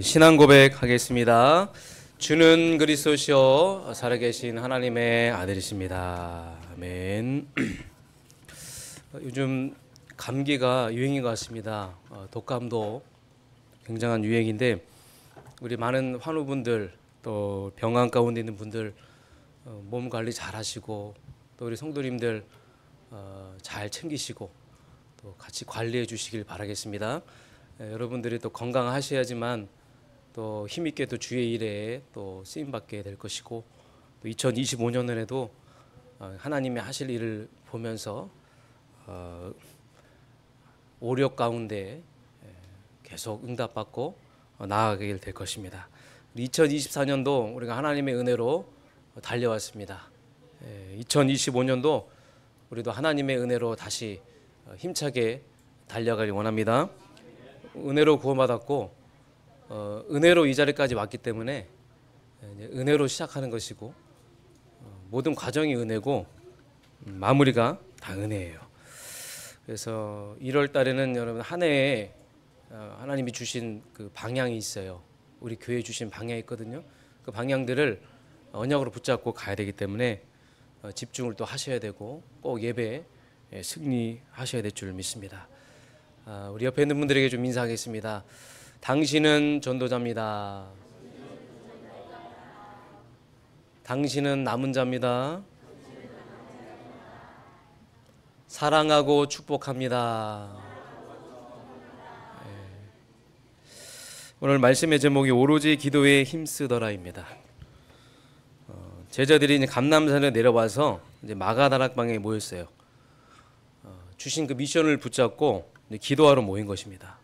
신앙 고백하겠습니다. 주는 그리스도시요 살아계신 하나님의 아들이십니다. 아멘. 요즘 감기가 유행인 것 같습니다. 독감도 굉장한 유행인데 우리 많은 환우분들 또 병원 가운데 있는 분들 몸 관리 잘 하시고 또 우리 성도님들 잘 챙기시고 또 같이 관리해 주시길 바라겠습니다. 여러분들이 또 건강하셔야지만 또 힘있게 또 주의 일에 또 쓰임 받게 될 것이고 또 2025년에도 하나님의 하실 일을 보면서 오력 가운데 계속 응답받고 나아가게 될 것입니다. 2024년도 우리가 하나님의 은혜로 달려왔습니다. 2025년도 우리도 하나님의 은혜로 다시 힘차게 달려가길 원합니다. 은혜로 구원받았고 은혜로 이 자리까지 왔기 때문에 은혜로 시작하는 것이고 모든 과정이 은혜고 마무리가 다 은혜예요. 그래서 1월 달에는 여러분 한 해에 하나님이 주신 그 방향이 있어요. 우리 교회에 주신 방향이 있거든요. 그 방향들을 언약으로 붙잡고 가야 되기 때문에 집중을 또 하셔야 되고 꼭 예배에 승리하셔야 될 줄 믿습니다. 우리 옆에 있는 분들에게 좀 인사하겠습니다. 당신은 전도자입니다. 당신은 남은 자입니다. 사랑하고 축복합니다. 오늘 말씀의 제목이 오로지 기도에 힘쓰더라입니다. 제자들이 이제 감람산에 내려와서 이제 마가다락방에 모였어요. 주신 그 미션을 붙잡고 기도하러 모인 것입니다.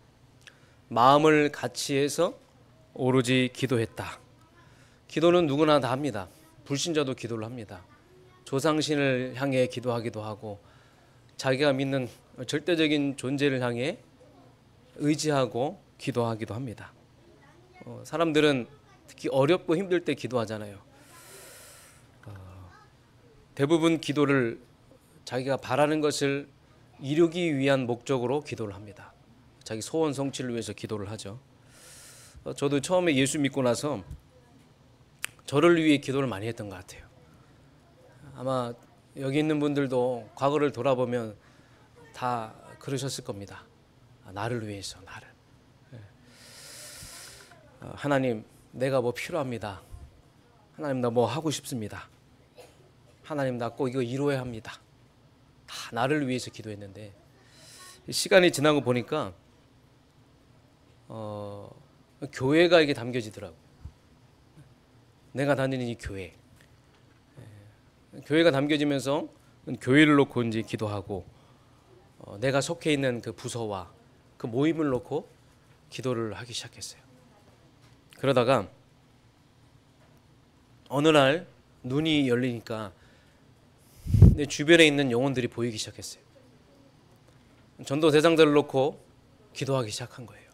마음을 같이 해서 오로지 기도했다. 기도는 누구나 다 합니다. 불신자도 기도를 합니다. 조상신을 향해 기도하기도 하고 자기가 믿는 절대적인 존재를 향해 의지하고 기도하기도 합니다. 사람들은 특히 어렵고 힘들 때 기도하잖아요. 대부분 기도를 자기가 바라는 것을 이루기 위한 목적으로 기도를 합니다. 자기 소원 성취를 위해서 기도를 하죠. 저도 처음에 예수 믿고 나서 저를 위해 기도를 많이 했던 것 같아요. 아마 여기 있는 분들도 과거를 돌아보면 다 그러셨을 겁니다. 나를 위해서, 나를. 하나님, 내가 뭐 필요합니다. 하나님, 나 뭐 하고 싶습니다. 하나님, 나 꼭 이거 이루어야 합니다. 다 나를 위해서 기도했는데 시간이 지나고 보니까 교회가 이게 담겨지더라고요. 내가 다니는 이 교회. 교회가 담겨지면서 교회를 놓고 이제 기도하고 내가 속해 있는 그 부서와 그 모임을 놓고 기도를 하기 시작했어요. 그러다가 어느 날 눈이 열리니까 내 주변에 있는 영혼들이 보이기 시작했어요. 전도 대상자를 놓고 기도하기 시작한 거예요.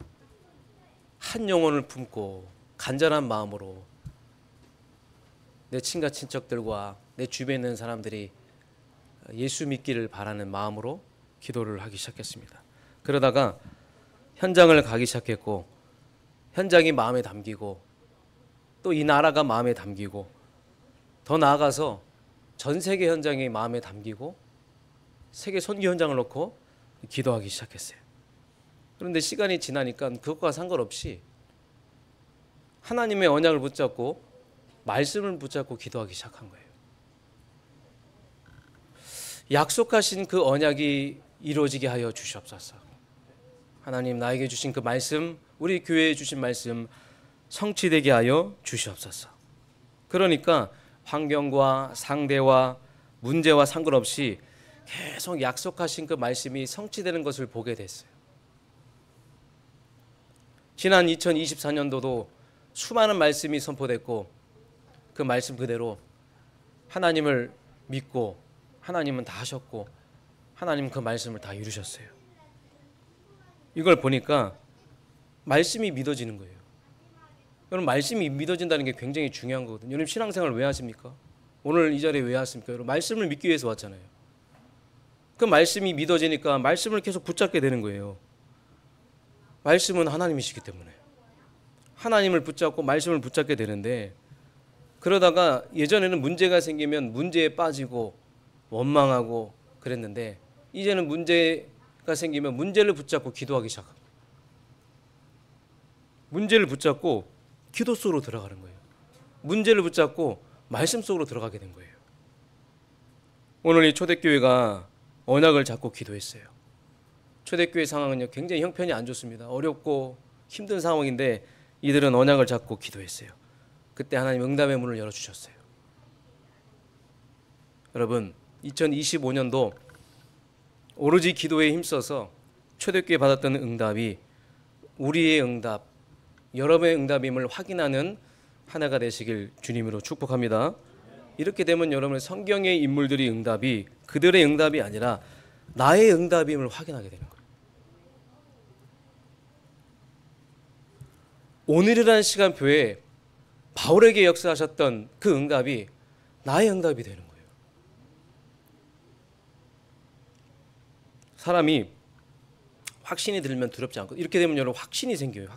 한 영혼을 품고 간절한 마음으로 내 친가 친척들과 내 주변에 있는 사람들이 예수 믿기를 바라는 마음으로 기도를 하기 시작했습니다. 그러다가 현장을 가기 시작했고 현장이 마음에 담기고 또 이 나라가 마음에 담기고 더 나아가서 전 세계 현장이 마음에 담기고 세계 선교 현장을 놓고 기도하기 시작했어요. 그런데 시간이 지나니까 그것과 상관없이 하나님의 언약을 붙잡고 말씀을 붙잡고 기도하기 시작한 거예요. 약속하신 그 언약이 이루어지게 하여 주시옵소서. 하나님, 나에게 주신 그 말씀, 우리 교회에 주신 말씀 성취되게 하여 주시옵소서. 그러니까 환경과 상대와 문제와 상관없이 계속 약속하신 그 말씀이 성취되는 것을 보게 됐어요. 지난 2024년도도 수많은 말씀이 선포됐고 그 말씀 그대로 하나님을 믿고 하나님은 다 하셨고 하나님은 그 말씀을 다 이루셨어요. 이걸 보니까 말씀이 믿어지는 거예요. 여러분, 말씀이 믿어진다는 게 굉장히 중요한 거거든요. 여러분, 신앙생활 왜 하십니까? 오늘 이 자리에 왜 왔습니까? 여러분, 말씀을 믿기 위해서 왔잖아요. 그 말씀이 믿어지니까 말씀을 계속 붙잡게 되는 거예요. 말씀은 하나님이시기 때문에. 하나님을 붙잡고 말씀을 붙잡게 되는데, 그러다가 예전에는 문제가 생기면 문제에 빠지고 원망하고 그랬는데, 이제는 문제가 생기면 문제를 붙잡고 기도하기 시작합니다. 문제를 붙잡고 기도 속으로 들어가는 거예요. 문제를 붙잡고 말씀 속으로 들어가게 된 거예요. 오늘 이 초대교회가 언약을 잡고 기도했어요. 초대교회 상황은요, 굉장히 형편이 안 좋습니다. 어렵고 힘든 상황인데 이들은 언약을 잡고 기도했어요. 그때 하나님 응답의 문을 열어주셨어요. 여러분, 2025년도 오로지 기도에 힘써서 초대교회 받았던 응답이 우리의 응답, 여러분의 응답임을 확인하는 하나가 되시길 주님으로 축복합니다. 이렇게 되면 여러분의 성경의 인물들의 응답이 그들의 응답이 아니라 나의 응답임을 확인하게 되는 거예요. 오늘이라는 시간표에 바울에게 역사하셨던 그 응답이 나의 응답이 되는 거예요. 사람이 확신이 들면 두렵지 않고, 이렇게 되면 여러분 확신이 생겨요.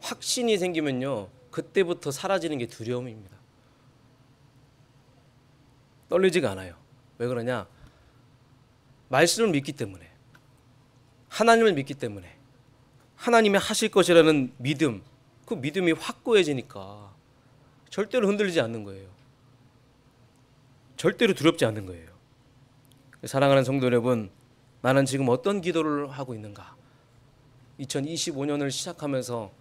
확신이 생기면요, 그때부터 사라지는 게 두려움입니다. 떨리지가 않아요. 왜 그러냐? 말씀을 믿기 때문에, 하나님을 믿기 때문에, 하나님이 하실 것이라는 믿음, 그 믿음이 확고해지니까 절대로 흔들리지 않는 거예요. 절대로 두렵지 않는 거예요. 사랑하는 성도 여러분, 나는 지금 어떤 기도를 하고 있는가? 2025년을 시작하면서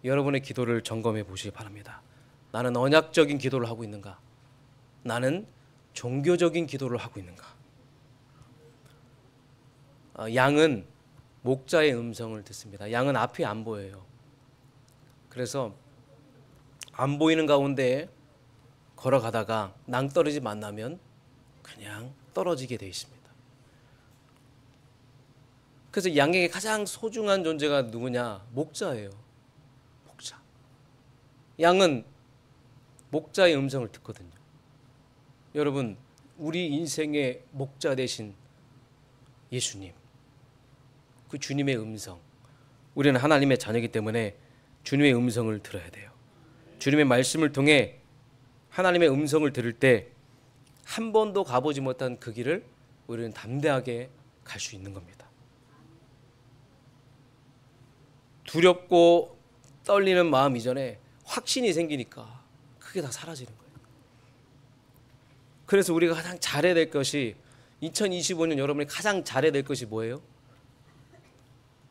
여러분의 기도를 점검해 보시기 바랍니다. 나는 언약적인 기도를 하고 있는가? 나는 종교적인 기도를 하고 있는가? 양은 목자의 음성을 듣습니다. 양은 앞이 안 보여요. 그래서 안 보이는 가운데 걸어가다가 낭떠러지 만나면 그냥 떨어지게 돼 있습니다. 그래서 양에게 가장 소중한 존재가 누구냐? 목자예요. 목자. 양은 목자의 음성을 듣거든요. 여러분, 우리 인생의 목자 되신 예수님, 그 주님의 음성, 우리는 하나님의 자녀이기 때문에 주님의 음성을 들어야 돼요. 주님의 말씀을 통해 하나님의 음성을 들을 때 한 번도 가보지 못한 그 길을 우리는 담대하게 갈 수 있는 겁니다. 두렵고 떨리는 마음 이전에 확신이 생기니까 그게 다 사라지는 거예요. 그래서 우리가 가장 잘해야 될 것이, 2025년 여러분이 가장 잘해야 될 것이 뭐예요?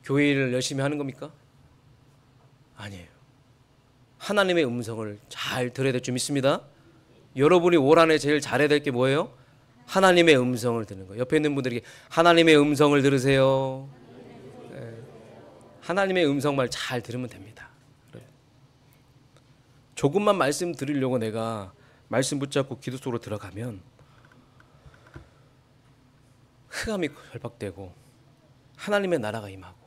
교회 일을 열심히 하는 겁니까? 아니에요. 하나님의 음성을 잘 들어야 될 줄 믿습니다. 여러분이 올 한해 제일 잘해야 될 게 뭐예요? 하나님의 음성을 듣는 거예요. 옆에 있는 분들에게 하나님의 음성을 들으세요. 네. 하나님의 음성만 잘 들으면 됩니다. 조금만 말씀 드리려고 내가 말씀 붙잡고 기도 속으로 들어가면 흑암이 결박되고 하나님의 나라가 임하고,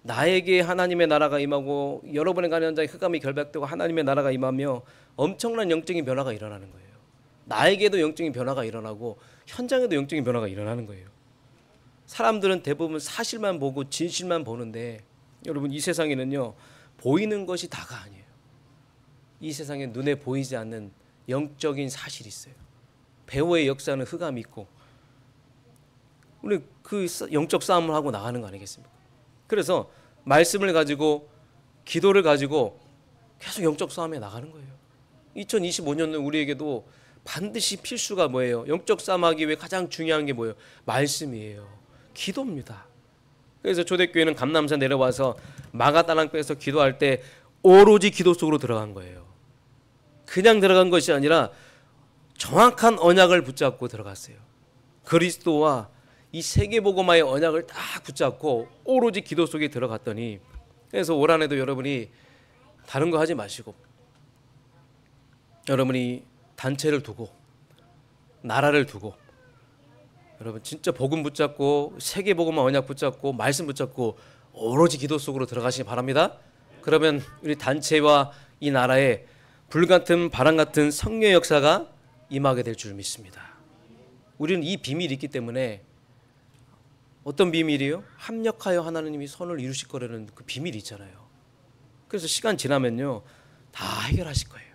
나에게 하나님의 나라가 임하고 여러분의 가는 현장에 흑암이 결박되고 하나님의 나라가 임하며 엄청난 영적인 변화가 일어나는 거예요. 나에게도 영적인 변화가 일어나고 현장에도 영적인 변화가 일어나는 거예요. 사람들은 대부분 사실만 보고 진실만 보는데, 여러분, 이 세상에는요, 보이는 것이 다가 아니에요. 이 세상에 눈에 보이지 않는 영적인 사실이 있어요. 배후의 역사는 흑암이 있고, 우리 그 영적 싸움을 하고 나가는 거 아니겠습니까? 그래서 말씀을 가지고 기도를 가지고 계속 영적 싸움에 나가는 거예요. 2025년은 우리에게도 반드시 필수가 뭐예요? 영적 싸움하기 위해 가장 중요한 게 뭐예요? 말씀이에요. 기도입니다. 그래서 초대교회는 감람산 내려와서 마가다락방에서 기도할 때 오로지 기도 속으로 들어간 거예요. 그냥 들어간 것이 아니라 정확한 언약을 붙잡고 들어갔어요. 그리스도와 이 세계복음화의 언약을 딱 붙잡고 오로지 기도 속에 들어갔더니, 그래서 올 한해도 여러분이 다른 거 하지 마시고 여러분이 단체를 두고 나라를 두고 여러분 진짜 복음 붙잡고 세계복음화 언약 붙잡고 말씀 붙잡고 오로지 기도 속으로 들어가시기 바랍니다. 그러면 우리 단체와 이 나라에 불같은 바람 같은 성령의 역사가 임하게 될 줄 믿습니다. 우리는 이 비밀이 있기 때문에, 어떤 비밀이요? 합력하여 하나님이 선을 이루실 거라는 그 비밀이 있잖아요. 그래서 시간 지나면요 다 해결하실 거예요.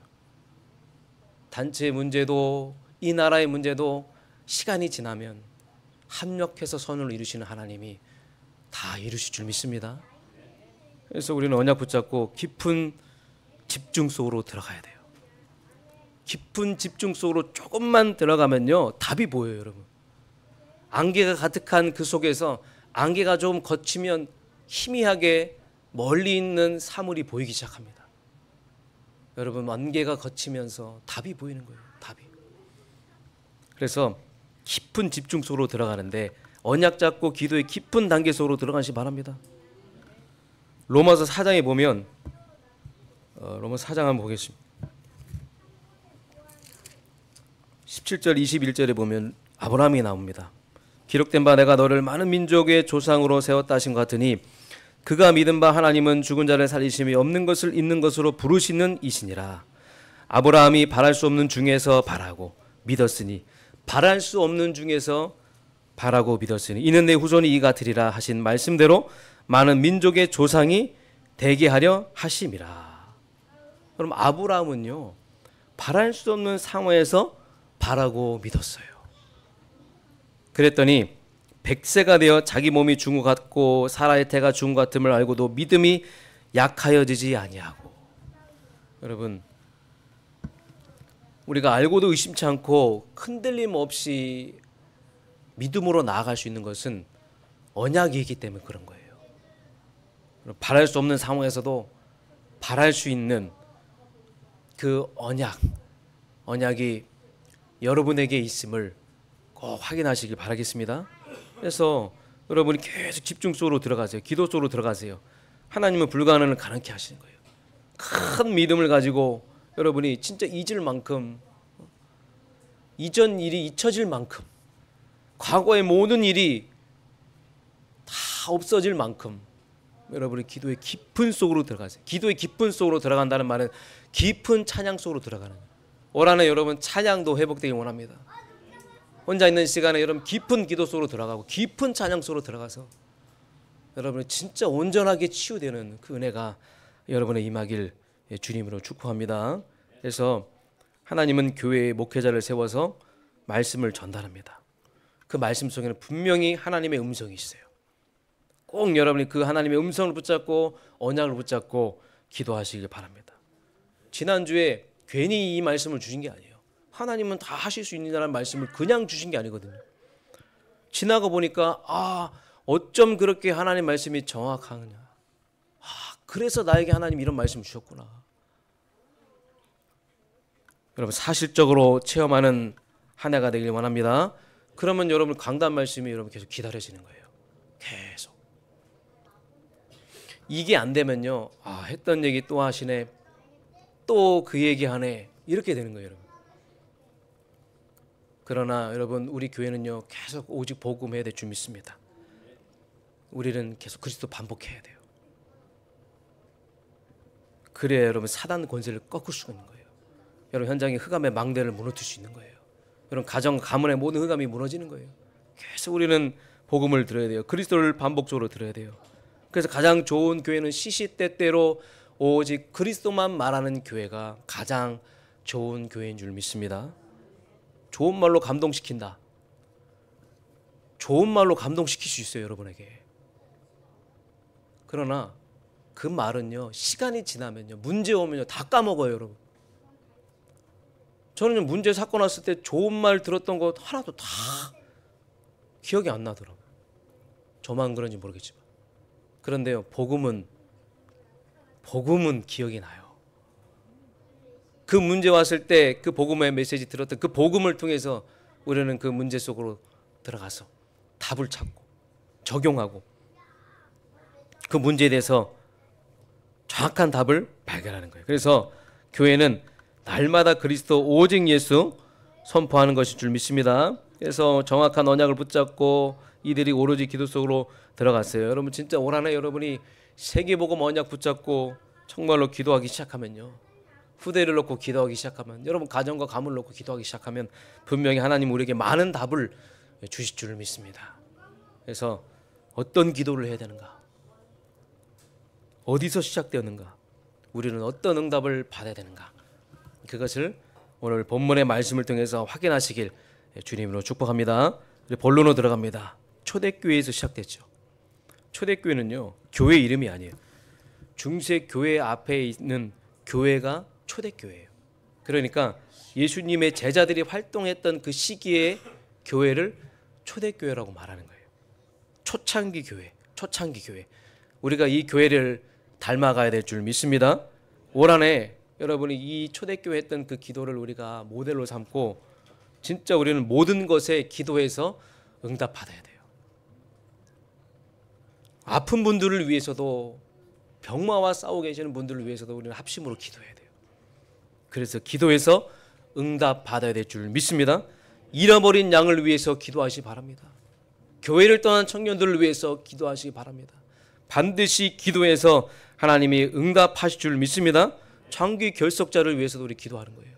단체의 문제도 이 나라의 문제도 시간이 지나면 합력해서 선을 이루시는 하나님이 다 이루실 줄 믿습니다. 그래서 우리는 언약 붙잡고 깊은 집중 속으로 들어가야 돼요. 깊은 집중 속으로 조금만 들어가면요 답이 보여요. 여러분, 안개가 가득한 그 속에서 안개가 좀 걷히면 희미하게 멀리 있는 사물이 보이기 시작합니다. 여러분, 안개가 걷히면서 답이 보이는 거예요. 답이. 그래서 깊은 집중 속으로 들어가는데 언약 잡고 기도의 깊은 단계 속으로 들어가시 바랍니다. 로마서 4장에 보면 로마서 4장 한번 보겠습니다. 17절 21절에 보면 아브라함이 나옵니다. 기록된 바 내가 너를 많은 민족의 조상으로 세웠다 하신 것 같으니 그가 믿은 바 하나님은 죽은 자를 살리심이 없는 것을 있는 것으로 부르시는 이시니라. 아브라함이 바랄 수 없는 중에서 바라고 믿었으니 바랄 수 없는 중에서 바라고 믿었으니 이는 내 후손이 이 같으리라 하신 말씀대로 많은 민족의 조상이 되게 하려 하심이라. 그럼 아브라함은요 바랄 수 없는 상황에서 바라고 믿었어요. 그랬더니 100세가 되어 자기 몸이 죽은 것 같고 사라의 태가 죽은 것 같음을 알고도 믿음이 약하여지지 아니하고. 여러분, 우리가 알고도 의심치 않고 흔들림 없이 믿음으로 나아갈 수 있는 것은 언약이기 때문에 그런 거예요. 바랄 수 없는 상황에서도 바랄 수 있는 그 언약이 여러분에게 있음을 꼭 확인하시길 바라겠습니다. 그래서 여러분이 계속 집중 속으로 들어가세요. 기도 속으로 들어가세요. 하나님은 불가능을 가능케 하시는 거예요. 큰 믿음을 가지고 여러분이 진짜 잊을 만큼, 이전 일이 잊혀질 만큼, 과거의 모든 일이 다 없어질 만큼 여러분이 기도의 깊은 속으로 들어가세요. 기도의 깊은 속으로 들어간다는 말은 깊은 찬양 속으로 들어가는 거예요. 올 한해 여러분 찬양도 회복되길 원합니다. 혼자 있는 시간에 여러분 깊은 기도 속으로 들어가고 깊은 찬양 속으로 들어가서 여러분이 진짜 온전하게 치유되는 그 은혜가 여러분의 임하길 주님으로 축복합니다. 그래서 하나님은 교회의 목회자를 세워서 말씀을 전달합니다. 그 말씀 속에는 분명히 하나님의 음성이 있어요. 꼭 여러분이 그 하나님의 음성을 붙잡고 언약을 붙잡고 기도하시길 바랍니다. 지난주에 괜히 이 말씀을 주신 게 아니에요. 하나님은 다 하실 수 있는 말씀을 그냥 주신 게 아니거든요. 지나가 보니까 어쩜 그렇게 하나님 말씀이 정확하느냐. 그래서 나에게 하나님 이런 말씀을 주셨구나. 여러분, 사실적으로 체험하는 한 해가 되길 원합니다. 그러면 여러분 강단 말씀이 여러분 계속 기다려지는 거예요. 계속. 이게 안 되면요, 했던 얘기 또 하시네, 또 그 얘기 하네, 이렇게 되는 거예요, 여러분. 그러나 여러분, 우리 교회는요 계속 오직 복음해야 될 줄 믿습니다. 우리는 계속 그리스도 반복해야 돼요. 그래야 여러분 사단 권세를 꺾을 수가 있는 거예요. 여러분 현장의 흑암의 망대를 무너뜨릴 수 있는 거예요. 여러분 가정 가문의 모든 흑암이 무너지는 거예요. 계속 우리는 복음을 들어야 돼요. 그리스도를 반복적으로 들어야 돼요. 그래서 가장 좋은 교회는 시시때때로 오직 그리스도만 말하는 교회가 가장 좋은 교회인 줄 믿습니다. 좋은 말로 감동시킨다. 좋은 말로 감동시킬 수 있어요, 여러분에게. 그러나 그 말은요 시간이 지나면요, 문제 오면요 다 까먹어요, 여러분. 저는 문제 사건 왔을 때 좋은 말 들었던 거 하나도 다 기억이 안 나더라고요. 저만 그런지 모르겠지만. 그런데요, 복음은 기억이 나요. 그 문제 왔을 때 그 복음의 메시지 들었던 그 복음을 통해서 우리는 그 문제 속으로 들어가서 답을 찾고 적용하고 그 문제에 대해서 정확한 답을 발견하는 거예요. 그래서 교회는 날마다 그리스도 오직 예수 선포하는 것일 줄 믿습니다. 그래서 정확한 언약을 붙잡고 이들이 오로지 기도 속으로 들어갔어요. 여러분 진짜 올 한해 여러분이 세계복음 언약 붙잡고 정말로 기도하기 시작하면요, 후대를 놓고 기도하기 시작하면, 여러분 가정과 가문을 놓고 기도하기 시작하면 분명히 하나님 우리에게 많은 답을 주실 줄 믿습니다. 그래서 어떤 기도를 해야 되는가, 어디서 시작되었는가, 우리는 어떤 응답을 받아야 되는가? 그것을 오늘 본문의 말씀을 통해서 확인하시길 주님으로 축복합니다. 본론으로 들어갑니다. 초대교회에서 시작됐죠. 초대교회는요, 교회 이름이 아니에요. 중세교회 앞에 있는 교회가 초대교회예요. 그러니까 예수님의 제자들이 활동했던 그 시기의 교회를 초대교회라고 말하는 거예요. 초창기 교회, 초창기 교회. 우리가 이 교회를 닮아가야 될 줄 믿습니다. 올 한해 여러분이 이 초대교회 했던 그 기도를 우리가 모델로 삼고 진짜 우리는 모든 것에 기도해서 응답받아야 돼요. 아픈 분들을 위해서도, 병마와 싸우고 계시는 분들을 위해서도 우리는 합심으로 기도해야 돼요. 그래서 기도해서 응답받아야 될 줄 믿습니다. 잃어버린 양을 위해서 기도하시기 바랍니다. 교회를 떠난 청년들을 위해서 기도하시기 바랍니다. 반드시 기도해서 하나님이 응답하실 줄 믿습니다. 장기 결석자를 위해서도 우리 기도하는 거예요.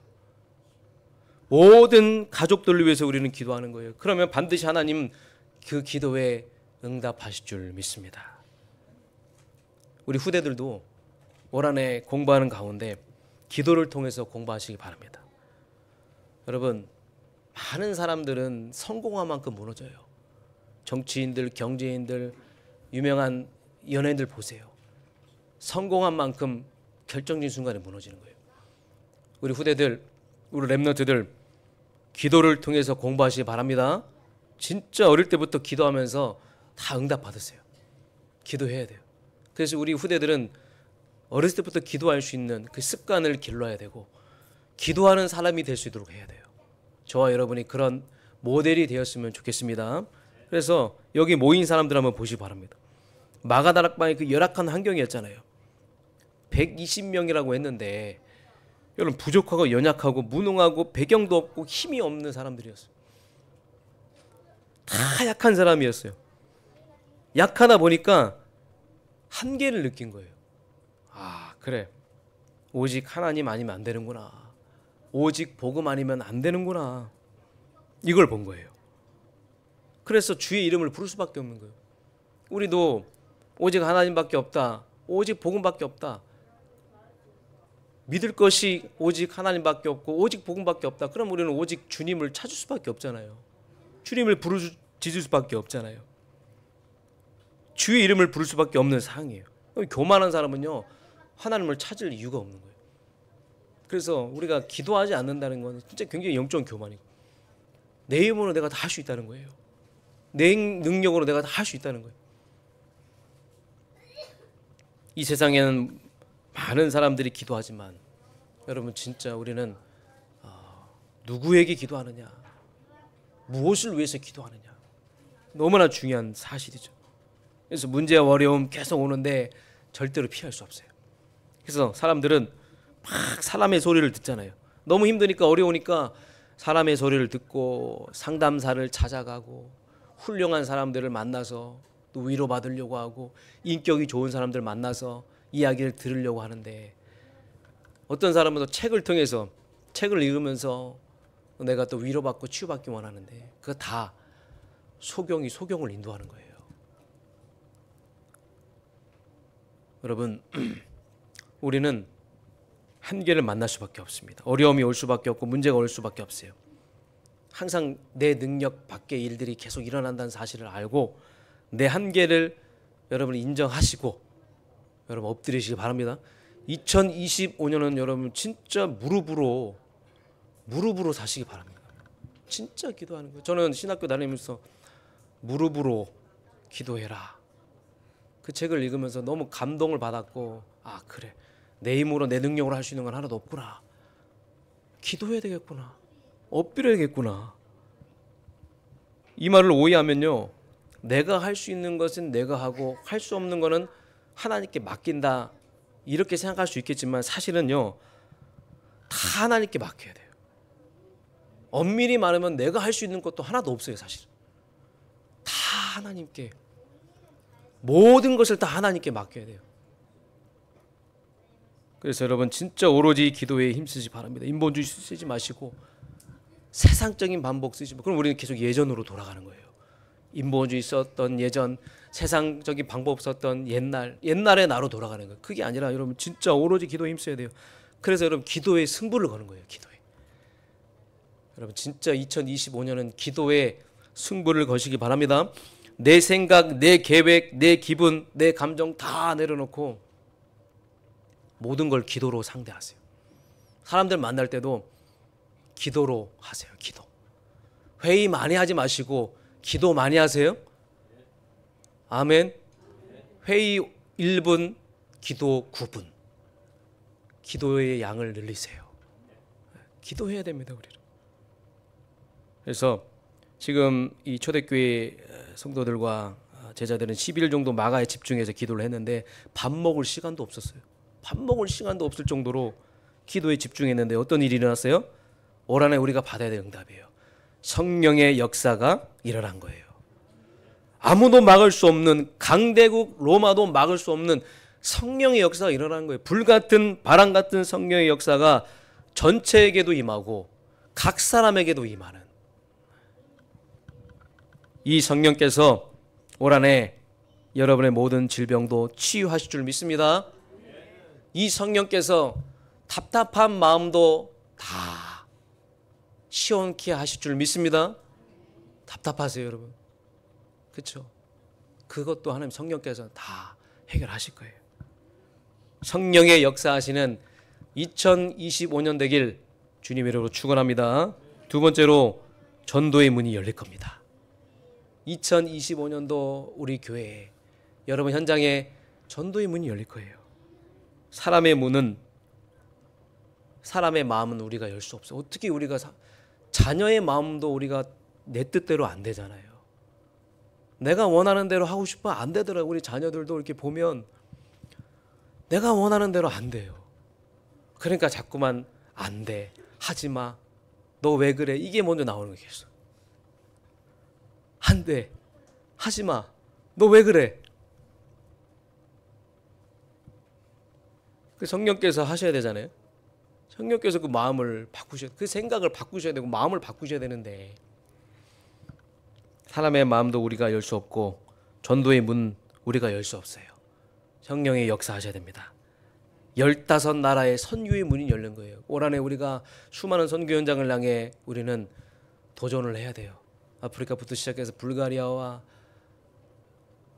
모든 가족들을 위해서 우리는 기도하는 거예요. 그러면 반드시 하나님 그 기도에 응답하실 줄 믿습니다. 우리 후대들도 올 한해 공부하는 가운데 기도를 통해서 공부하시기 바랍니다. 여러분, 많은 사람들은 성공한 만큼 무너져요. 정치인들, 경제인들, 유명한 연예인들 보세요. 성공한 만큼 결정적인 순간에 무너지는 거예요. 우리 후대들, 우리 랩런트들 기도를 통해서 공부하시기 바랍니다. 진짜 어릴 때부터 기도하면서 다 응답 받으세요. 기도해야 돼요. 그래서 우리 후대들은 어렸을 때부터 기도할 수 있는 그 습관을 길러야 되고 기도하는 사람이 될 수 있도록 해야 돼요. 저와 여러분이 그런 모델이 되었으면 좋겠습니다. 그래서 여기 모인 사람들 한번 보시기 바랍니다. 마가다락방의 그 열악한 환경이었잖아요. 120명이라고 했는데 여러분 부족하고 연약하고 무능하고 배경도 없고 힘이 없는 사람들이었어요. 다 약한 사람이었어요. 약하다 보니까 한계를 느낀 거예요. 아, 그래. 오직 하나님 아니면 안 되는구나. 오직 복음 아니면 안 되는구나. 이걸 본 거예요. 그래서 주의 이름을 부를 수밖에 없는 거예요. 우리도 오직 하나님밖에 없다. 오직 복음밖에 없다. 믿을 것이 오직 하나님밖에 없고 오직 복음밖에 없다. 그럼 우리는 오직 주님을 찾을 수밖에 없잖아요. 주님을 부르짖을 수밖에 없잖아요. 주의 이름을 부를 수밖에 없는 상황이에요. 교만한 사람은요, 하나님을 찾을 이유가 없는 거예요. 그래서 우리가 기도하지 않는다는 건 진짜 굉장히 영적 교만이고, 내 힘으로 내가 다 할 수 있다는 거예요. 내 능력으로 내가 다 할 수 있다는 거예요. 이 세상에는 많은 사람들이 기도하지만 여러분 진짜 우리는 누구에게 기도하느냐, 무엇을 위해서 기도하느냐, 너무나 중요한 사실이죠. 그래서 문제와 어려움 계속 오는데 절대로 피할 수 없어요. 그래서 사람들은 막 사람의 소리를 듣잖아요. 너무 힘드니까 어려우니까 사람의 소리를 듣고 상담사를 찾아가고 훌륭한 사람들을 만나서 또 위로받으려고 하고 인격이 좋은 사람들 만나서 이야기를 들으려고 하는데, 어떤 사람은 또 책을 통해서 책을 읽으면서 내가 또 위로받고 치유받기 원하는데 그거 다 소경을 인도하는 거예요. 여러분, 우리는 한계를 만날 수밖에 없습니다. 어려움이 올 수밖에 없고 문제가 올 수밖에 없어요. 항상 내 능력 밖의 일들이 계속 일어난다는 사실을 알고 내 한계를 여러분 인정하시고 여러분 엎드리시기 바랍니다. 2025년은 여러분 진짜 무릎으로 사시기 바랍니다. 진짜 기도하는 거예요. 저는 신학교 다니면서 무릎으로 기도해라, 그 책을 읽으면서 너무 감동을 받았고, 아 그래, 내 힘으로 내 능력으로 할 수 있는 건 하나도 없구나. 기도해야 되겠구나. 엎드려야겠구나. 이 말을 오해하면요, 내가 할 수 있는 것은 내가 하고 할 수 없는 거는 하나님께 맡긴다, 이렇게 생각할 수 있겠지만 사실은요, 다 하나님께 맡겨야 돼요. 엄밀히 말하면 내가 할 수 있는 것도 하나도 없어요. 사실 다 하나님께, 모든 것을 다 하나님께 맡겨야 돼요. 그래서 여러분 진짜 오로지 기도에 힘쓰시 바랍니다. 인본주의 쓰지 마시고 세상적인 반복 쓰지 마시고, 그럼 우리는 계속 예전으로 돌아가는 거예요. 인본주의 있었던 예전 세상적인 방법 없었던 옛날의 나로 돌아가는 거예요. 그게 아니라 여러분 진짜 오로지 기도에 힘써야 돼요. 그래서 여러분 기도에 승부를 거는 거예요. 기도에. 여러분 진짜 2025년은 기도에 승부를 거시기 바랍니다. 내 생각, 내 계획, 내 기분, 내 감정 다 내려놓고 모든 걸 기도로 상대하세요. 사람들 만날 때도 기도로 하세요. 기도. 회의 많이 하지 마시고 기도 많이 하세요. 아멘. 회의 1분, 기도 9분. 기도의 양을 늘리세요. 기도해야 됩니다, 우리는. 그래서 지금 이 초대교회 성도들과 제자들은 10일 정도 마가에 집중해서 기도를 했는데 밥 먹을 시간도 없었어요. 밥 먹을 시간도 없을 정도로 기도에 집중했는데 어떤 일이 일어났어요? 올 한해 우리가 받아야 될 응답이에요. 성령의 역사가 일어난 거예요. 아무도 막을 수 없는, 강대국 로마도 막을 수 없는 성령의 역사가 일어난 거예요. 불같은 바람 같은 성령의 역사가 전체에게도 임하고 각 사람에게도 임하는, 이 성령께서 올 한해 여러분의 모든 질병도 치유하실 줄 믿습니다. 이 성령께서 답답한 마음도 다 시원케 하실 줄 믿습니다. 답답하세요, 여러분? 그렇죠? 그것도 하나님 성령께서 다 해결하실 거예요. 성령의 역사하시는 2025년 되길 주님의 이름으로 축원합니다. 두 번째로 전도의 문이 열릴 겁니다. 2025년도 우리 교회에, 여러분 현장에 전도의 문이 열릴 거예요. 사람의 문은, 사람의 마음은 우리가 열 수 없어요. 어떻게 우리가 자녀의 마음도 우리가 내 뜻대로 안 되잖아요. 내가 원하는 대로 하고 싶어 안 되더라고요. 우리 자녀들도 이렇게 보면 내가 원하는 대로 안 돼요. 그러니까 자꾸만 안 돼, 하지 마, 너 왜 그래, 이게 먼저 나오는 거겠어. 안 돼, 하지 마, 너 왜 그래. 그 성령께서 하셔야 되잖아요. 성령께서 그 마음을 바꾸셔야, 그 생각을 바꾸셔야 되고 마음을 바꾸셔야 되는데 사람의 마음도 우리가 열 수 없고 전도의 문 우리가 열 수 없어요. 성령의 역사하셔야 됩니다. 15나라의 선교의 문이 열린 거예요. 올 한해 우리가 수많은 선교 현장을 향해 우리는 도전을 해야 돼요. 아프리카부터 시작해서 불가리아와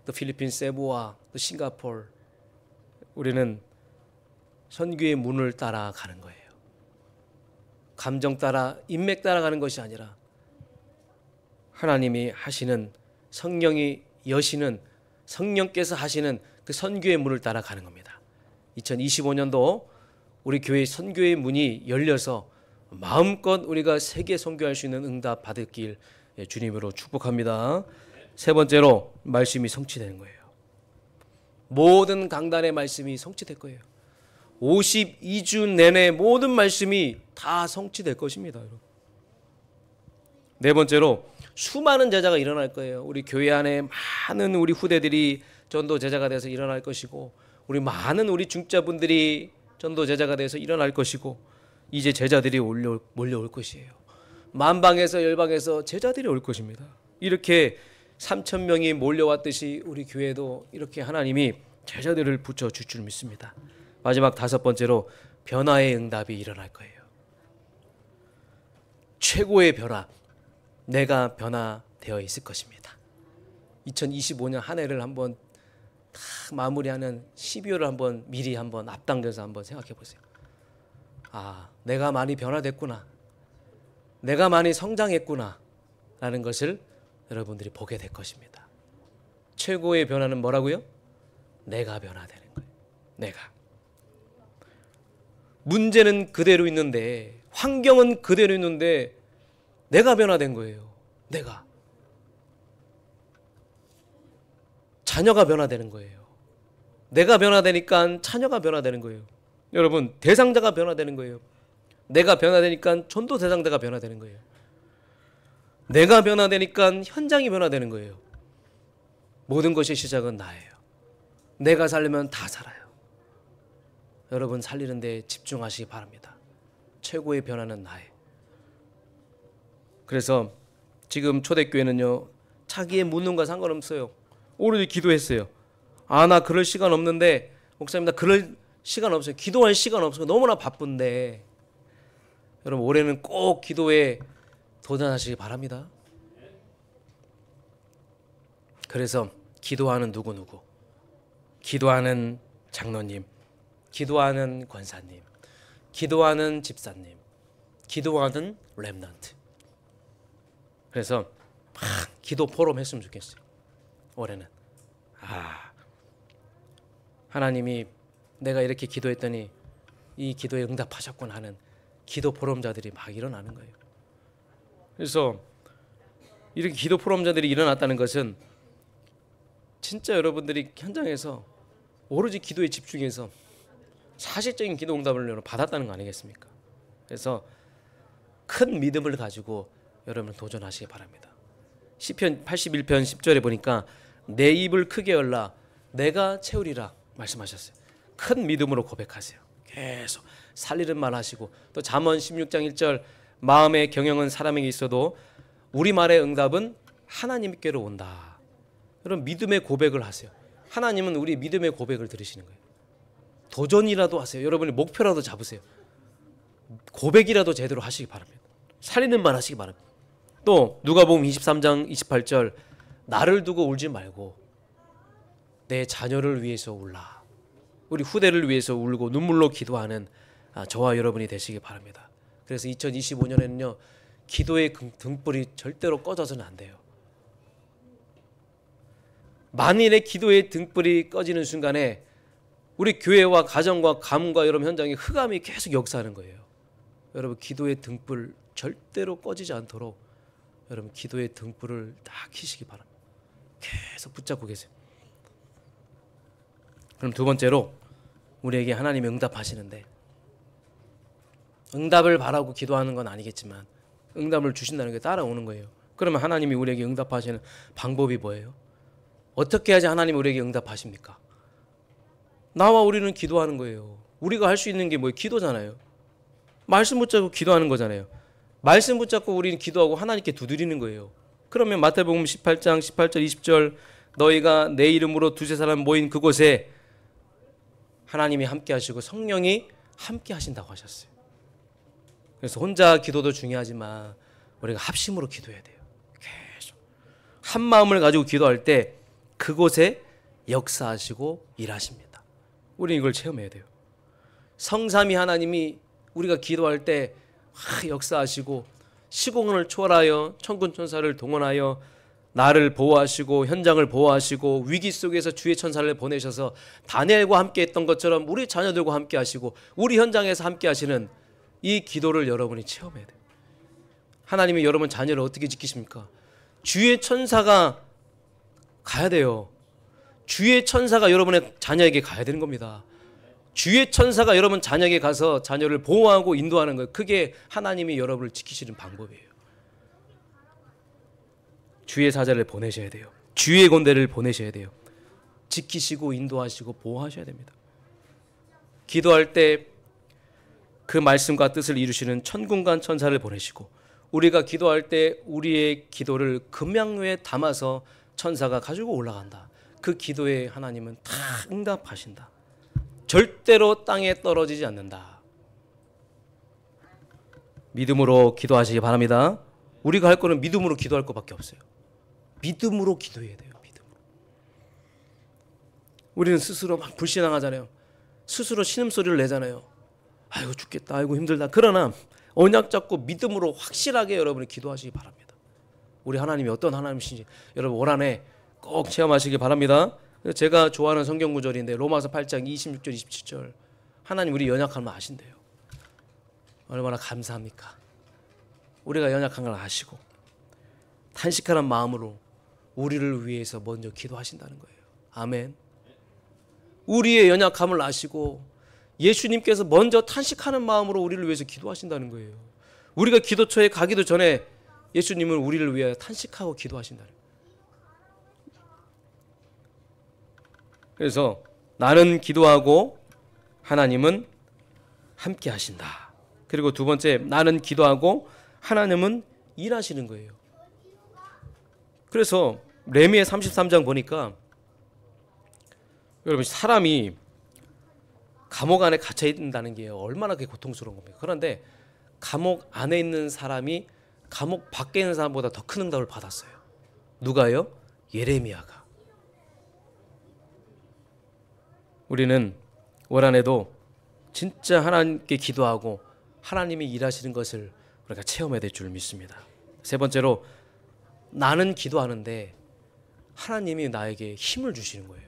또 필리핀 세부와 또 싱가포르, 우리는 선교의 문을 따라가는 거예요. 감정 따라, 인맥 따라가는 것이 아니라 하나님이 하시는, 성령이 여시는, 성령께서 하시는 그 선교의 문을 따라가는 겁니다. 2025년도 우리 교회 선교의 문이 열려서 마음껏 우리가 세계 선교할 수 있는 응답 받을 길 주님으로 축복합니다. 세 번째로 말씀이 성취되는 거예요. 모든 강단의 말씀이 성취될 거예요. 52주 내내 모든 말씀이 다 성취될 것입니다. 네 번째로 수많은 제자가 일어날 거예요. 우리 교회 안에 많은 우리 후대들이 전도 제자가 돼서 일어날 것이고, 우리 많은 우리 중자분들이 전도 제자가 돼서 일어날 것이고, 이제 제자들이 몰려올 것이에요. 만방에서 열방에서 제자들이 올 것입니다. 이렇게 3,000명이 몰려왔듯이 우리 교회도 이렇게 하나님이 제자들을 붙여줄 줄 믿습니다. 마지막 다섯 번째로 변화의 응답이 일어날 거예요. 최고의 변화, 내가 변화되어 있을 것입니다. 2025년 한 해를 한번 다 마무리하는 12월을 한번 미리 한번 앞당겨서 한번 생각해 보세요. 아, 내가 많이 변화됐구나, 내가 많이 성장했구나 라는 것을 여러분들이 보게 될 것입니다. 최고의 변화는 뭐라고요? 내가 변화되는 거예요. 내가. 문제는 그대로 있는데, 환경은 그대로 있는데 내가 변화된 거예요. 내가. 자녀가 변화되는 거예요. 내가 변화되니까 자녀가 변화되는 거예요. 여러분, 대상자가 변화되는 거예요. 내가 변화되니까 전도 대상자가 변화되는 거예요. 내가 변화되니까 현장이 변화되는 거예요. 모든 것의 시작은 나예요. 내가 살려면 다 살아요. 여러분, 살리는 데 집중하시기 바랍니다. 최고의 변화는 나예요. 그래서 지금 초대교회는요, 자기의 묻는 거 상관없어요. 오로지 기도했어요. 나 그럴 시간 없는데 목사님 나 그럴 시간 없어요. 기도할 시간 없어요. 너무나 바쁜데. 여러분 올해는 꼭 기도에 도전하시기 바랍니다. 그래서 기도하는 누구누구, 기도하는 장로님, 기도하는 권사님, 기도하는 집사님, 기도하는 렘넌트. 그래서 막 기도 포럼 했으면 좋겠어요. 올해는 하나님이 내가 이렇게 기도했더니 이 기도에 응답하셨구나 하는 기도 포럼자들이 막 일어나는 거예요. 그래서 이렇게 기도 포럼자들이 일어났다는 것은 진짜 여러분들이 현장에서 오로지 기도에 집중해서 사실적인 기도 응답을 받았다는 거 아니겠습니까? 그래서 큰 믿음을 가지고 여러분 도전하시기 바랍니다. 시편 81편 10절에 보니까 내 입을 크게 열라 내가 채우리라 말씀하셨어요. 큰 믿음으로 고백하세요. 계속 살리는 말 하시고, 또 잠언 16장 1절 마음의 경영은 사람에게 있어도 우리말의 응답은 하나님께로 온다. 여러분 믿음의 고백을 하세요. 하나님은 우리 믿음의 고백을 들으시는 거예요. 도전이라도 하세요. 여러분이 목표라도 잡으세요. 고백이라도 제대로 하시기 바랍니다. 살리는 말 하시기 바랍니다. 또 누가복음 23장 28절 나를 두고 울지 말고 내 자녀를 위해서 울라. 우리 후대를 위해서 울고 눈물로 기도하는 저와 여러분이 되시기 바랍니다. 그래서 2025년에는요 기도의 등불이 절대로 꺼져서는 안 돼요. 만일에 기도의 등불이 꺼지는 순간에 우리 교회와 가정과 가문과 여러분 현장에 흑암이 계속 역사하는 거예요. 여러분 기도의 등불 절대로 꺼지지 않도록 여러분 기도의 등불을 딱 켜시기 바랍니다. 계속 붙잡고 계세요. 그럼 두 번째로 우리에게 하나님이 응답하시는데, 응답을 바라고 기도하는 건 아니겠지만 응답을 주신다는 게 따라오는 거예요. 그러면 하나님이 우리에게 응답하시는 방법이 뭐예요? 어떻게 해야지 하나님이 우리에게 응답하십니까? 나와 우리는 기도하는 거예요. 우리가 할 수 있는 게 뭐예요? 기도잖아요. 말씀 붙잡고 기도하는 거잖아요. 말씀 붙잡고 우리는 기도하고 하나님께 두드리는 거예요. 그러면 마태복음 18장 18절 20절 너희가 내 이름으로 두세 사람 모인 그곳에 하나님이 함께 하시고 성령이 함께 하신다고 하셨어요. 그래서 혼자 기도도 중요하지만 우리가 합심으로 기도해야 돼요. 계속 한 마음을 가지고 기도할 때 그곳에 역사하시고 일하십니다. 우리는 이걸 체험해야 돼요. 성삼위 하나님이 우리가 기도할 때 역사하시고 시공을 초월하여 천군 천사를 동원하여 나를 보호하시고 현장을 보호하시고 위기 속에서 주의 천사를 보내셔서 다니엘과 함께 했던 것처럼 우리 자녀들과 함께 하시고 우리 현장에서 함께 하시는 이 기도를 여러분이 체험해야 돼요. 하나님이 여러분 자녀를 어떻게 지키십니까? 주의 천사가 가야 돼요. 주의 천사가 여러분의 자녀에게 가야 되는 겁니다. 주의 천사가 여러분 자녀에게 가서 자녀를 보호하고 인도하는 거예요. 그게 하나님이 여러분을 지키시는 방법이에요. 주의 사자를 보내셔야 돼요. 주의 군대를 보내셔야 돼요. 지키시고 인도하시고 보호하셔야 됩니다. 기도할 때 그 말씀과 뜻을 이루시는 천군관 천사를 보내시고, 우리가 기도할 때 우리의 기도를 금양류에 담아서 천사가 가지고 올라간다. 그 기도에 하나님은 다 응답하신다. 절대로 땅에 떨어지지 않는다. 믿음으로 기도하시기 바랍니다. 우리가 할 거는 믿음으로 기도할 것밖에 없어요. 믿음으로 기도해야 돼요. 믿음으로. 우리는 스스로 막 불신앙하잖아요. 스스로 신음소리를 내잖아요. 아이고 죽겠다, 아이고 힘들다. 그러나 언약 잡고 믿음으로 확실하게 여러분이 기도하시기 바랍니다. 우리 하나님이 어떤 하나님이신지 여러분 올 한해 꼭 체험하시기 바랍니다. 제가 좋아하는 성경 구절인데 로마서 8장 26절 27절 하나님 우리 연약함을 아신대요. 얼마나 감사합니까? 우리가 연약한 걸 아시고 탄식하는 마음으로 우리를 위해서 먼저 기도하신다는 거예요. 아멘. 우리의 연약함을 아시고 예수님께서 먼저 탄식하는 마음으로 우리를 위해서 기도하신다는 거예요. 우리가 기도처에 가기도 전에 예수님은 우리를 위하여 탄식하고 기도하신다는 거예요. 그래서 나는 기도하고 하나님은 함께 하신다. 그리고 두 번째, 나는 기도하고 하나님은 일하시는 거예요. 그래서 레미의 33장 보니까 여러분 사람이 감옥 안에 갇혀 있다는 게 얼마나 그게 고통스러운 겁니까? 그런데 감옥 안에 있는 사람이 감옥 밖에 있는 사람보다 더 큰 응답을 받았어요. 누가요? 예레미야가. 우리는 올 한해도 진짜 하나님께 기도하고 하나님이 일하시는 것을 우리가 체험해야 될 줄 믿습니다. 세 번째로 나는 기도하는데 하나님이 나에게 힘을 주시는 거예요.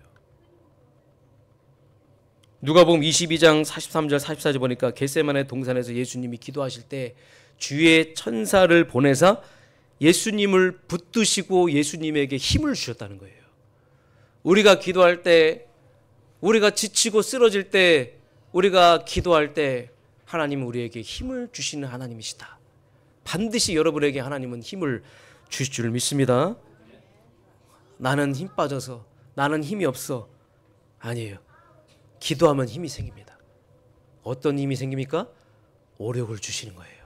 누가복음 22장 43절 44절 보니까 겟세마네 동산에서 예수님이 기도하실 때 주의 천사를 보내사 예수님을 붙드시고 예수님에게 힘을 주셨다는 거예요. 우리가 기도할 때, 우리가 지치고 쓰러질 때, 우리가 기도할 때 하나님은 우리에게 힘을 주시는 하나님이시다. 반드시 여러분에게 하나님은 힘을 주실 줄 믿습니다. 나는 힘 빠져서, 나는 힘이 없어. 아니에요. 기도하면 힘이 생깁니다. 어떤 힘이 생깁니까? 오력을 주시는 거예요.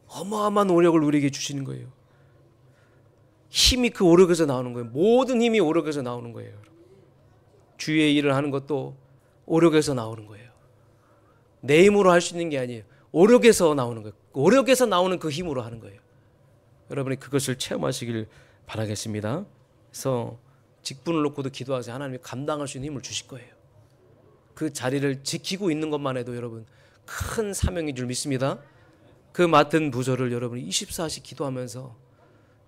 어마어마한 오력을 우리에게 주시는 거예요. 힘이 그 오력에서 나오는 거예요. 모든 힘이 오력에서 나오는 거예요. 주의 일을 하는 것도 오력에서 나오는 거예요. 내 힘으로 할 수 있는 게 아니에요. 오력에서 나오는 거예요. 오력에서 나오는 그 힘으로 하는 거예요. 여러분이 그것을 체험하시길 바라겠습니다. 그래서 직분을 놓고도 기도하세요. 하나님이 감당할 수 있는 힘을 주실 거예요. 그 자리를 지키고 있는 것만 해도 여러분 큰 사명인 줄 믿습니다. 그 맡은 부서를 여러분이 24시 기도하면서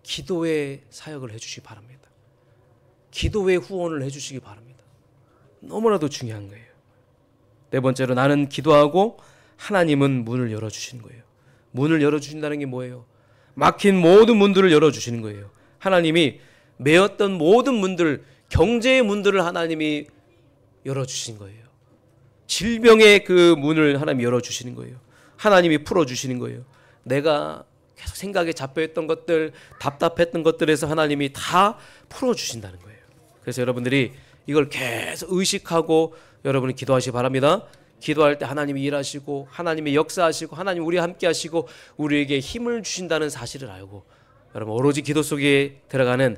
기도의 사역을 해주시기 바랍니다. 기도의 후원을 해주시기 바랍니다. 너무나도 중요한 거예요. 네 번째로 나는 기도하고 하나님은 문을 열어주시는 거예요. 문을 열어주신다는 게 뭐예요? 막힌 모든 문들을 열어주시는 거예요. 하나님이 메었던 모든 문들, 경제의 문들을 하나님이 열어주신 거예요. 질병의 그 문을 하나님이 열어주시는 거예요. 하나님이 풀어주시는 거예요. 내가 계속 생각에 잡혀있던 것들, 답답했던 것들에서 하나님이 다 풀어주신다는 거예요. 그래서 여러분들이 이걸 계속 의식하고 여러분이 기도하시기 바랍니다. 기도할 때 하나님이 일하시고 하나님이 역사하시고 하나님 우리와 함께 하시고 우리에게 힘을 주신다는 사실을 알고 여러분 오로지 기도 속에 들어가는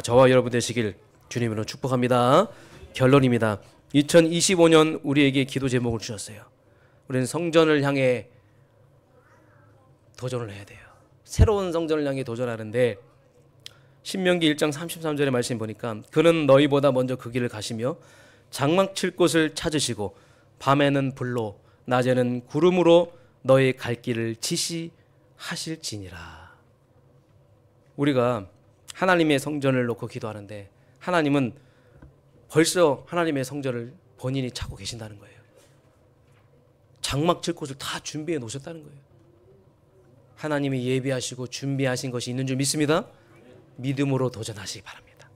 저와 여러분 되시길 주님으로 축복합니다. 결론입니다. 2025년 우리에게 기도 제목을 주셨어요. 우리는 성전을 향해 도전을 해야 돼요. 새로운 성전을 향해 도전하는데 신명기 1장 33절의 말씀 보니까 그는 너희보다 먼저 그 길을 가시며 장막칠 곳을 찾으시고 밤에는 불로 낮에는 구름으로 너희 갈 길을 지시하실지니라. 우리가 하나님의 성전을 놓고 기도하는데 하나님은 벌써 하나님의 성전을 본인이 찾고 계신다는 거예요. 장막칠 곳을 다 준비해 놓으셨다는 거예요. 하나님이 예비하시고 준비하신 것이 있는 줄 믿습니다. 믿음으로 도전하시기 바랍니다.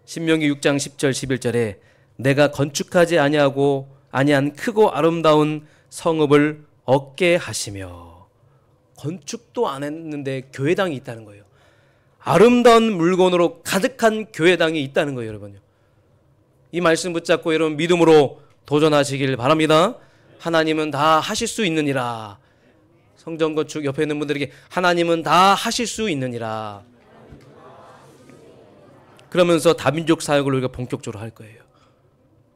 신명기 6장 10절 11절에 내가 건축하지 아니한 크고 아름다운 성읍을 얻게 하시며 건축도 안 했는데 교회당이 있다는 거예요. 아름다운 물건으로 가득한 교회당이 있다는 거예요. 여러분요. 이 말씀 붙잡고 여러분 믿음으로 도전하시길 바랍니다. 하나님은 다 하실 수 있느니라. 성전 건축 옆에 있는 분들에게 하나님은 다 하실 수 있느니라. 그러면서 다민족 사역을 우리가 본격적으로 할 거예요.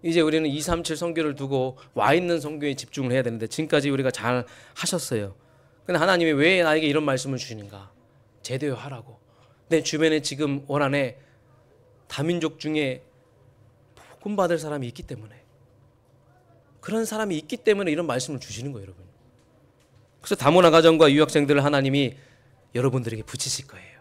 이제 우리는 237 선교를 두고 와 있는 선교에 집중을 해야 되는데 지금까지 우리가 잘 하셨어요. 근데 하나님이 왜 나에게 이런 말씀을 주시는가? 제대로 하라고. 내 주변에 지금 올 한해 다민족 중에 복음 받을 사람이 있기 때문에 그런 사람이 있기 때문에 이런 말씀을 주시는 거예요, 여러분. 그래서 다문화 가정과 유학생들을 하나님이 여러분들에게 붙이실 거예요.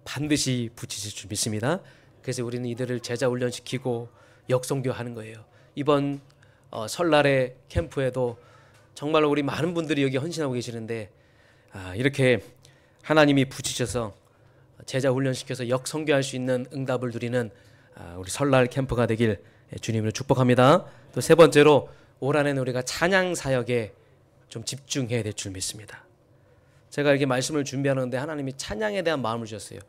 반드시 붙이실 줄 믿습니다. 그래서 우리는 이들을 제자 훈련시키고 역선교하는 거예요. 이번 설날의 캠프에도 정말로 우리 많은 분들이 여기 헌신하고 계시는데 이렇게 하나님이 붙이셔서 제자 훈련시켜서 역선교할 수 있는 응답을 누리는 우리 설날 캠프가 되길 주님으로 축복합니다. 또 세 번째로 올 한해는 우리가 찬양 사역에 좀 집중해야 될 줄 믿습니다. 제가 이렇게 말씀을 준비하는데 하나님이 찬양에 대한 마음을 주셨어요.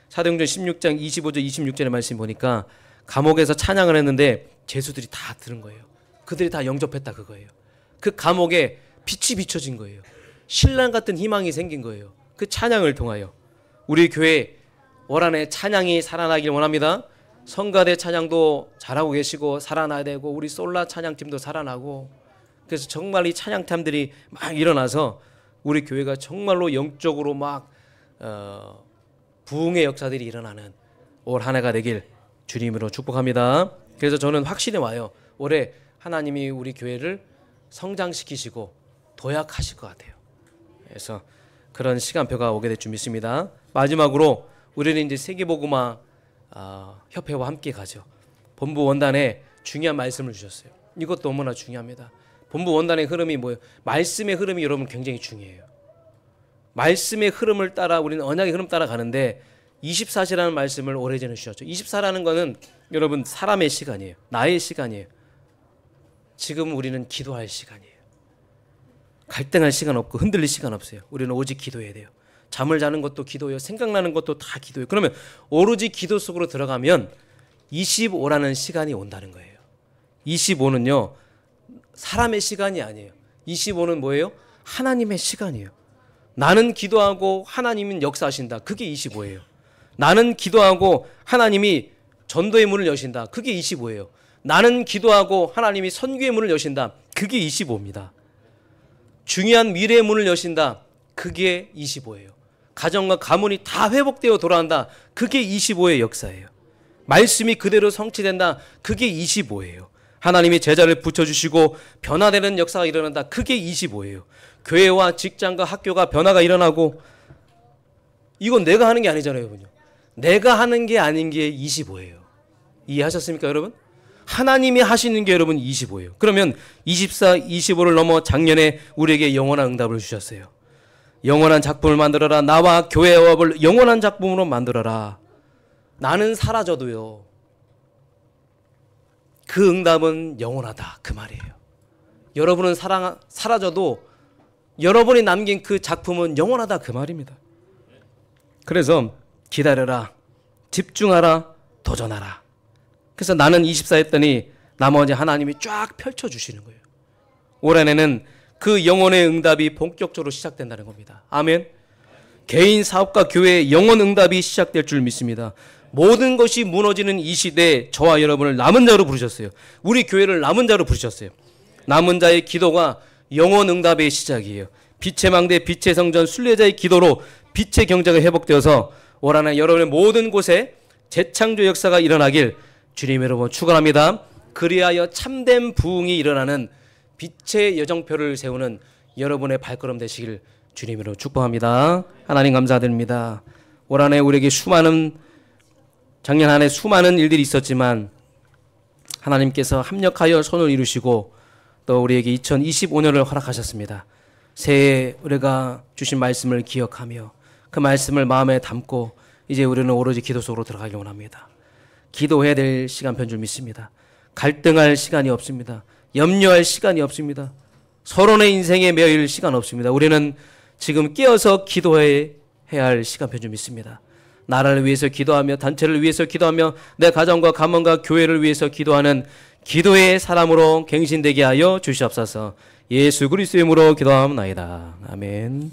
사도행전 16장 25절 26절의 말씀 보니까 감옥에서 찬양을 했는데 죄수들이 다 들은 거예요. 그들이 다 영접했다 그거예요. 그 감옥에 빛이 비춰진 거예요. 신랑 같은 희망이 생긴 거예요. 그 찬양을 통하여 우리 교회 올 한해 찬양이 살아나길 원합니다. 성가대 찬양도 잘하고 계시고 살아나야 되고 우리 솔라 찬양팀도 살아나고 그래서 정말 이 찬양팀들이 막 일어나서 우리 교회가 정말로 영적으로 막 부흥의 역사들이 일어나는 올 한 해가 되길 주님으로 축복합니다. 그래서 저는 확신이 와요. 올해 하나님이 우리 교회를 성장시키시고 도약하실 것 같아요. 그래서 그런 시간표가 오게 될 줄 믿습니다. 마지막으로 우리는 이제 세계복음화 협회와 함께 가죠. 본부 원단에 중요한 말씀을 주셨어요. 이것도 너무나 중요합니다. 본부 원단의 흐름이 뭐예요? 말씀의 흐름이 여러분 굉장히 중요해요. 말씀의 흐름을 따라 우리는 언약의 흐름 따라 가는데 24시라는 말씀을 오래전에 주셨죠. 24라는 거는 여러분 사람의 시간이에요. 나의 시간이에요. 지금 우리는 기도할 시간이에요. 갈등할 시간 없고 흔들릴 시간 없어요. 우리는 오직 기도해야 돼요. 잠을 자는 것도 기도예요. 생각나는 것도 다 기도예요. 그러면 오로지 기도 속으로 들어가면 25라는 시간이 온다는 거예요. 25는요. 사람의 시간이 아니에요. 25는 뭐예요? 하나님의 시간이에요. 나는 기도하고 하나님은 역사하신다. 그게 25예요. 나는 기도하고 하나님이 전도의 문을 여신다. 그게 25예요. 나는 기도하고 하나님이 선교의 문을 여신다. 그게 25입니다. 중요한 미래의 문을 여신다. 그게 25예요. 가정과 가문이 다 회복되어 돌아간다. 그게 25의 역사예요. 말씀이 그대로 성취된다. 그게 25예요. 하나님이 제자를 붙여주시고 변화되는 역사가 일어난다. 그게 25예요. 교회와 직장과 학교가 변화가 일어나고 이건 내가 하는 게 아니잖아요. 여러분요. 내가 하는 게 아닌 게 25예요. 이해하셨습니까 여러분? 하나님이 하시는 게 여러분 25예요. 그러면 24, 25를 넘어 작년에 우리에게 영원한 응답을 주셨어요. 영원한 작품을 만들어라. 나와 교회의 업을 영원한 작품으로 만들어라. 나는 사라져도요. 그 응답은 영원하다. 그 말이에요. 여러분은 사라져도 여러분이 남긴 그 작품은 영원하다. 그 말입니다. 그래서 기다려라. 집중하라. 도전하라. 그래서 나는 24 했더니 나머지 하나님이 쫙 펼쳐주시는 거예요. 올해는 그 영혼의 응답이 본격적으로 시작된다는 겁니다. 아멘. 개인 사업과 교회의 영혼 응답이 시작될 줄 믿습니다. 모든 것이 무너지는 이 시대에 저와 여러분을 남은 자로 부르셨어요. 우리 교회를 남은 자로 부르셨어요. 남은 자의 기도가 영혼 응답의 시작이에요. 빛의 망대, 빛의 성전, 순례자의 기도로 빛의 경제가 회복되어서 올 한해 여러분의 모든 곳에 재창조 역사가 일어나길 주님 여러분 축원합니다. 그리하여 참된 부흥이 일어나는 빛의 여정표를 세우는 여러분의 발걸음 되시길 주님으로 축복합니다. 하나님 감사드립니다. 올 한해 우리에게 작년 한 해 수많은 일들이 있었지만 하나님께서 합력하여 손을 이루시고 또 우리에게 2025년을 허락하셨습니다. 새해 우리가 주신 말씀을 기억하며 그 말씀을 마음에 담고 이제 우리는 오로지 기도 속으로 들어가기 원합니다. 기도해야 될 시간표인 줄 믿습니다. 갈등할 시간이 없습니다. 염려할 시간이 없습니다. 서론의 인생에 매일 시간 없습니다. 우리는 지금 깨어서 기도해야 할 시간표인 줄 믿습니다. 나라를 위해서 기도하며 단체를 위해서 기도하며 내 가정과 가문과 교회를 위해서 기도하는 기도의 사람으로 갱신되게 하여 주시옵소서. 예수 그리스도의 이름으로 기도하옵나이다. 아멘.